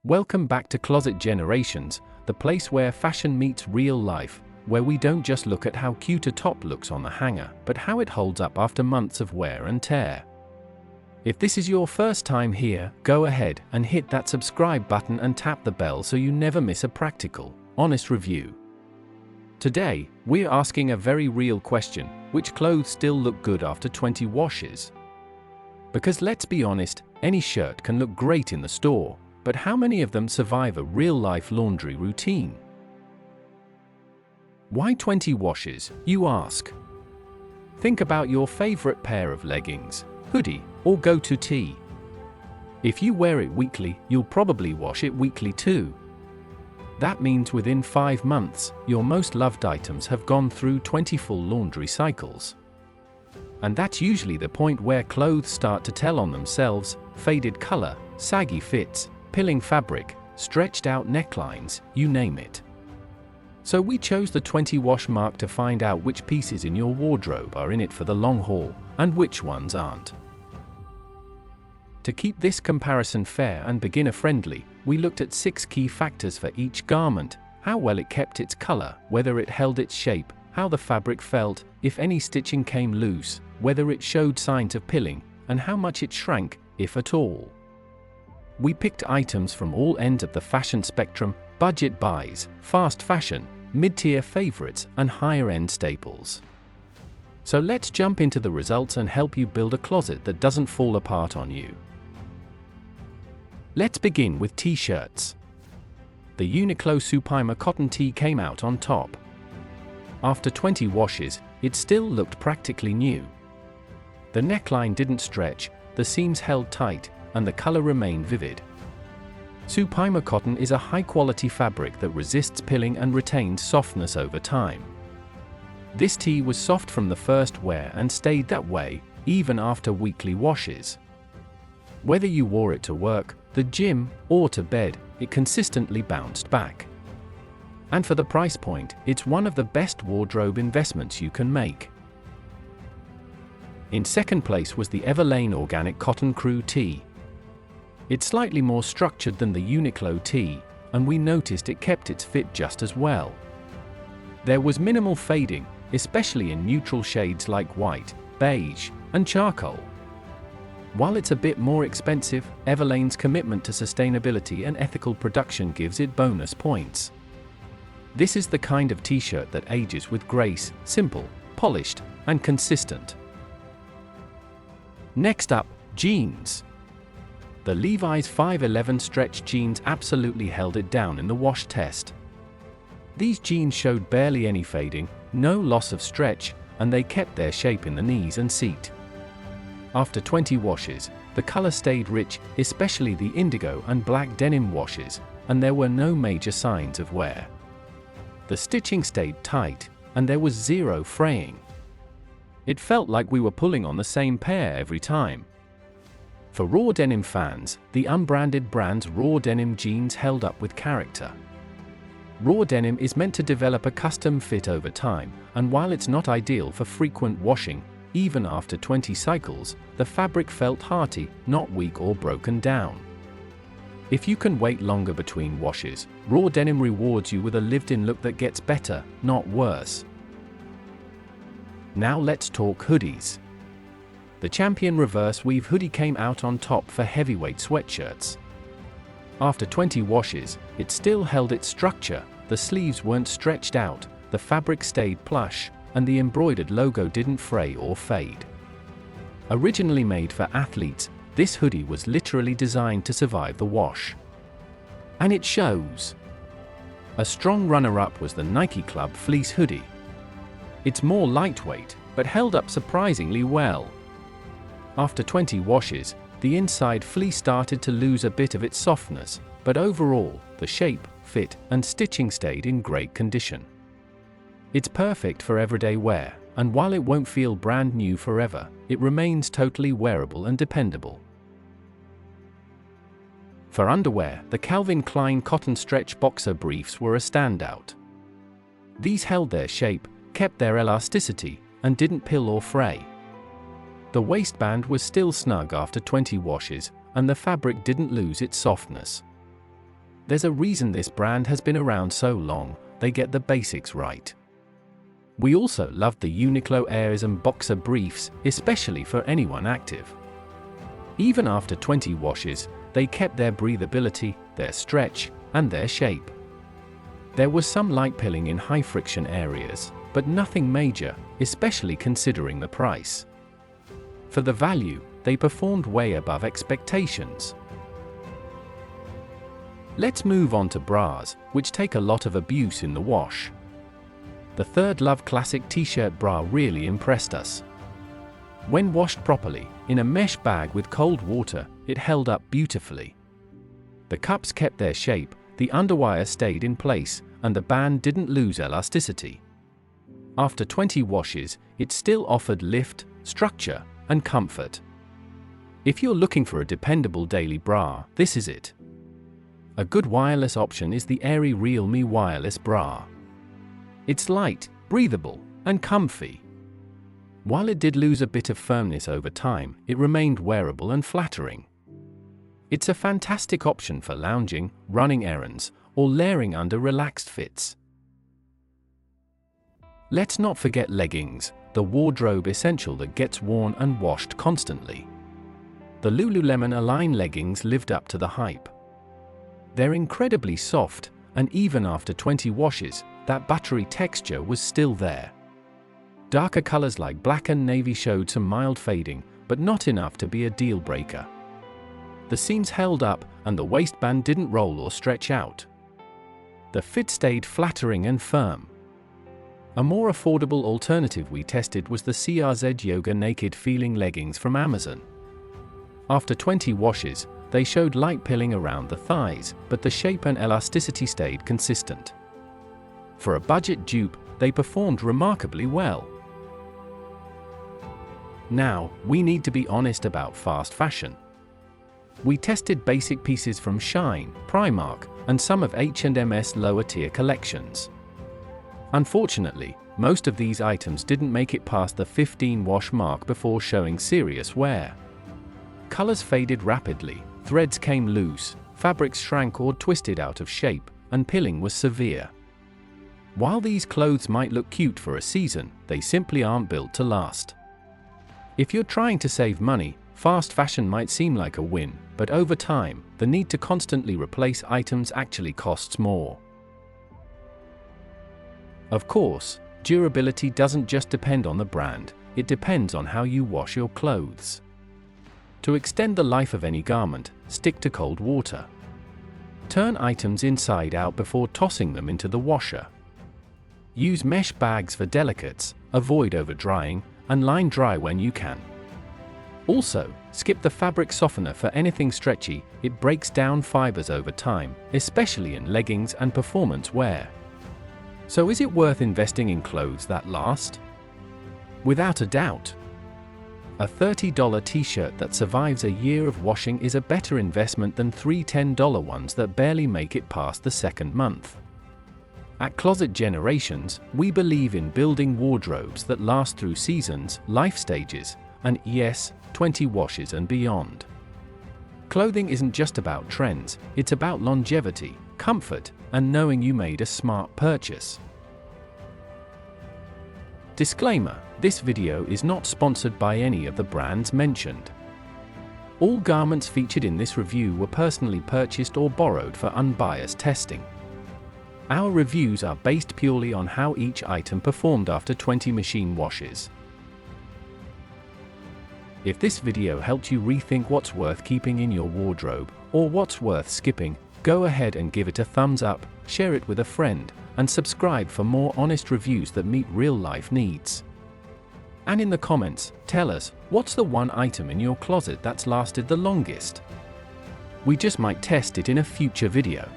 Welcome back to Closet Generations, the place where fashion meets real life, where we don't just look at how cute a top looks on the hanger, but how it holds up after months of wear and tear. If this is your first time here, go ahead and hit that subscribe button and tap the bell so you never miss a practical, honest review. Today, we're asking a very real question: which clothes still look good after 20 washes? Because let's be honest, any shirt can look great in the store, but how many of them survive a real-life laundry routine? Why 20 washes, you ask? Think about your favorite pair of leggings, hoodie, or go-to tee. If you wear it weekly, you'll probably wash it weekly too. That means within 5 months, your most loved items have gone through 20 full laundry cycles. And that's usually the point where clothes start to tell on themselves: faded color, saggy fits, pilling fabric, stretched out necklines, you name it. So we chose the 20 wash mark to find out which pieces in your wardrobe are in it for the long haul, and which ones aren't. To keep this comparison fair and beginner-friendly, we looked at 6 key factors for each garment: how well it kept its color, whether it held its shape, how the fabric felt, if any stitching came loose, whether it showed signs of pilling, and how much it shrank, if at all. We picked items from all ends of the fashion spectrum: budget buys, fast fashion, mid-tier favorites, and higher-end staples. So let's jump into the results and help you build a closet that doesn't fall apart on you. Let's begin with t-shirts. The Uniqlo Supima cotton tee came out on top. After 20 washes, it still looked practically new. The neckline didn't stretch, the seams held tight, and the color remained vivid. Supima cotton is a high-quality fabric that resists pilling and retains softness over time. This tee was soft from the first wear and stayed that way, even after weekly washes. Whether you wore it to work, the gym, or to bed, it consistently bounced back. And for the price point, it's one of the best wardrobe investments you can make. In second place was the Everlane Organic Cotton Crew tee. It's slightly more structured than the Uniqlo tee, and we noticed it kept its fit just as well. There was minimal fading, especially in neutral shades like white, beige, and charcoal. While it's a bit more expensive, Everlane's commitment to sustainability and ethical production gives it bonus points. This is the kind of t-shirt that ages with grace: simple, polished, and consistent. Next up, jeans. The Levi's 511 stretch jeans absolutely held it down in the wash test. These jeans showed barely any fading, no loss of stretch, and they kept their shape in the knees and seat. After 20 washes, the color stayed rich, especially the indigo and black denim washes, and there were no major signs of wear. The stitching stayed tight, and there was zero fraying. It felt like we were pulling on the same pair every time. For raw denim fans, the unbranded brand's raw denim jeans held up with character. Raw denim is meant to develop a custom fit over time, and while it's not ideal for frequent washing, even after 20 cycles, the fabric felt hearty, not weak or broken down. If you can wait longer between washes, raw denim rewards you with a lived-in look that gets better, not worse. Now let's talk hoodies. The Champion Reverse Weave hoodie came out on top for heavyweight sweatshirts. After 20 washes, it still held its structure: the sleeves weren't stretched out, the fabric stayed plush, and the embroidered logo didn't fray or fade. Originally made for athletes, this hoodie was literally designed to survive the wash. And it shows. A strong runner-up was the Nike Club Fleece hoodie. It's more lightweight, but held up surprisingly well. After 20 washes, the inside fleece started to lose a bit of its softness, but overall, the shape, fit, and stitching stayed in great condition. It's perfect for everyday wear, and while it won't feel brand new forever, it remains totally wearable and dependable. For underwear, the Calvin Klein cotton stretch boxer briefs were a standout. These held their shape, kept their elasticity, and didn't pill or fray. The waistband was still snug after 20 washes, and the fabric didn't lose its softness. There's a reason this brand has been around so long. They get the basics right. We also love the Uniqlo Airs and boxer briefs, especially for anyone active. Even after 20 washes, they kept their breathability, their stretch, and their shape. There was some light pilling in high-friction areas, but nothing major, especially considering the price. For the value, they performed way above expectations. Let's move on to bras, which take a lot of abuse in the wash. The Third Love Classic T-shirt bra really impressed us. When washed properly, in a mesh bag with cold water, it held up beautifully. The cups kept their shape, the underwire stayed in place, and the band didn't lose elasticity. After 20 washes, it still offered lift, structure, and comfort. If you're looking for a dependable daily bra, this is it. A good wireless option is the Airy Realme wireless bra. It's light, breathable, and comfy. While it did lose a bit of firmness over time, it remained wearable and flattering. It's a fantastic option for lounging, running errands, or layering under relaxed fits. Let's not forget leggings, the wardrobe essential that gets worn and washed constantly. The Lululemon Align leggings lived up to the hype. They're incredibly soft, and even after 20 washes, that buttery texture was still there. Darker colors like black and navy showed some mild fading, but not enough to be a deal breaker. The seams held up, and the waistband didn't roll or stretch out. The fit stayed flattering and firm. A more affordable alternative we tested was the CRZ Yoga Naked Feeling leggings from Amazon. After 20 washes, they showed light pilling around the thighs, but the shape and elasticity stayed consistent. For a budget dupe, they performed remarkably well. Now, we need to be honest about fast fashion. We tested basic pieces from Shine, Primark, and some of H&M's lower-tier collections. Unfortunately, most of these items didn't make it past the 15-wash mark before showing serious wear. Colors faded rapidly, threads came loose, fabrics shrank or twisted out of shape, and pilling was severe. While these clothes might look cute for a season, they simply aren't built to last. If you're trying to save money, fast fashion might seem like a win, but over time, the need to constantly replace items actually costs more. Of course, durability doesn't just depend on the brand, it depends on how you wash your clothes. To extend the life of any garment, stick to cold water. Turn items inside out before tossing them into the washer. Use mesh bags for delicates, avoid over-drying, and line dry when you can. Also, skip the fabric softener for anything stretchy, it breaks down fibers over time, especially in leggings and performance wear. So is it worth investing in clothes that last? Without a doubt. A $30 t-shirt that survives a year of washing is a better investment than three $10 ones that barely make it past the second month. At Closet Generations, we believe in building wardrobes that last through seasons, life stages, and yes, 20 washes and beyond. Clothing isn't just about trends, it's about longevity, comfort, and knowing you made a smart purchase. Disclaimer: this video is not sponsored by any of the brands mentioned. All garments featured in this review were personally purchased or borrowed for unbiased testing. Our reviews are based purely on how each item performed after 20 machine washes. If this video helped you rethink what's worth keeping in your wardrobe, or what's worth skipping, go ahead and give it a thumbs up, share it with a friend, and subscribe for more honest reviews that meet real-life needs. And in the comments, tell us, what's the one item in your closet that's lasted the longest? We just might test it in a future video.